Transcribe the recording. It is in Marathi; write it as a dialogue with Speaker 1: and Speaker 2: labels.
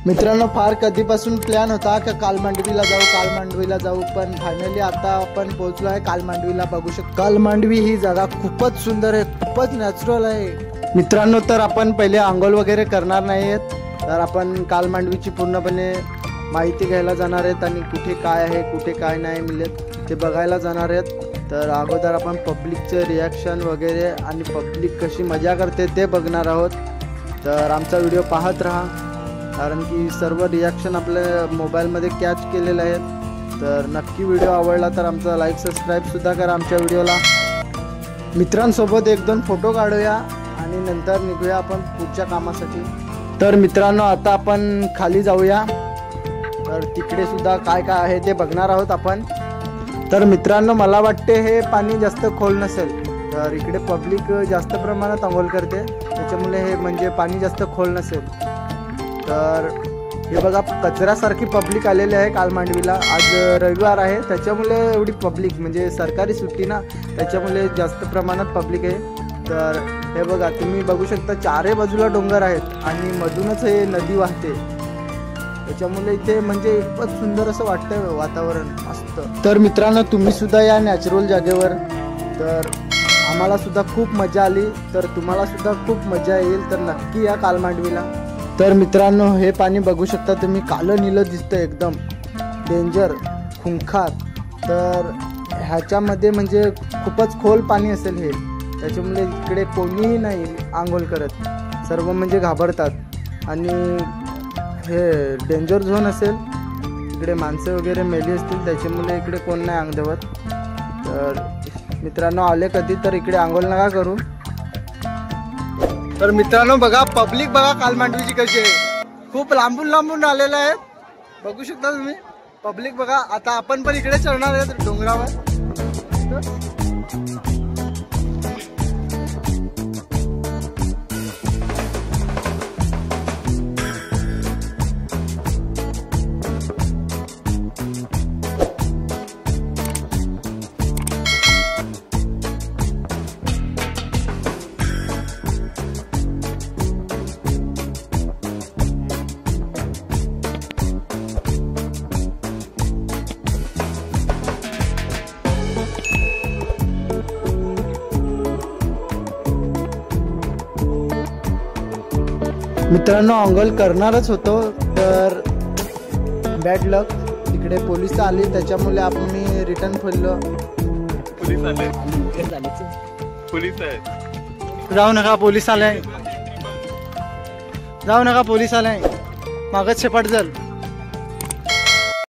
Speaker 1: मित्रांनो, फार कधीपासून प्लॅन होता की कालमांडवीला जाऊ, पण फायनली आता आपण पोहोचलो आहे कालमांडवीला. बघू शकतो कालमांडवी ही जागा खूपच सुंदर आहे, खूपच नॅचरल आहे मित्रांनो. तर आपण पहिले आंघोळ वगैरे करणार नाही आहेत, तर आपण कालमांडवीची पूर्णपणे माहिती घ्यायला जाणार आहेत आणि कुठे काय आहे कुठे काय नाही मिळत ते बघायला जाणार आहेत. तर अगोदर आपण पब्लिकचे रिॲक्शन वगैरे आणि पब्लिक कशी मजा करते ते बघणार आहोत. तर आमचा व्हिडिओ पाहत राहा, कारण की सर्व रिॲक्शन आपल्या मोबाईलमध्ये कॅच केलेले आहेत. तर नक्की व्हिडिओ आवडला तर आमचा लाईक सबस्क्राईबसुद्धा करा आमच्या व्हिडिओला. मित्रांसोबत एक दोन फोटो काढूया आणि नंतर निघूया आपण पुढच्या कामासाठी. तर मित्रांनो, आता आपण खाली जाऊया, तर तिकडे सुद्धा काय काय आहे ते बघणार आहोत आपण. तर मित्रांनो, मला वाटते हे पाणी जास्त खोल नसेल, तर इकडे पब्लिक जास्त प्रमाणात आंघोळ करते, त्याच्यामुळे हे म्हणजे पाणी जास्त खोल नसेल. तर हे बघा, कचऱ्यासारखी पब्लिक आलेली आहे कालमांडवीला. आज रविवार आहे, त्याच्यामुळे एवढी पब्लिक, म्हणजे सरकारी सुट्टी ना, त्याच्यामुळे जास्त प्रमाणात पब्लिक आहे. तर हे बघा, तुम्ही बघू शकता चारही बाजूला डोंगर आहेत आणि मधूनच हे नदी वाहते, त्याच्यामुळे इथे म्हणजे खूपच सुंदर असं वाटतंय वातावरण असतं. तर मित्रांनो, तुम्ही सुद्धा या नॅचरल जागेवर, तर आम्हाला सुद्धा खूप मजा आली, तर तुम्हाला सुद्धा खूप मजा येईल, तर नक्की या कालमांडवीला. तर मित्रांनो, हे पाणी बघू शकता तुम्ही, कालं नीलं दिसतं, एकदम डेंजर, खुंखार. तर ह्याच्यामध्ये म्हणजे खूपच खोल पाणी असेल हे, त्याच्यामुळे इकडे कोणीही नाही आंघोळ करत, सर्व म्हणजे घाबरतात. आणि हे डेंजर झोन असेल, इकडे माणसं वगैरे मेली असतील, त्याच्यामुळे इकडे कोण नाही अंग धुवत. तर मित्रांनो, आले कधी तर इकडे आंघोळ नका करू. तर मित्रांनो बघा, पब्लिक बघा कालमांडवीची कशी आहे, खूप लांबून लांबून आलेलं आहे, बघू शकता तुम्ही पब्लिक बघा. आता आपण पण इकडे चढणार आहे डोंगरावर. मित्रांनो, आंघोळ करणारच होतो, तर बॅड लक, इकडे पोलिस आली, त्याच्यामुळे आम्ही रिटर्न फिरलो.
Speaker 2: पोलीस आहे,
Speaker 1: जाऊ नका, पोलीस आले, जाऊ नका, पोलीस आले, मागच शेपाट झाल.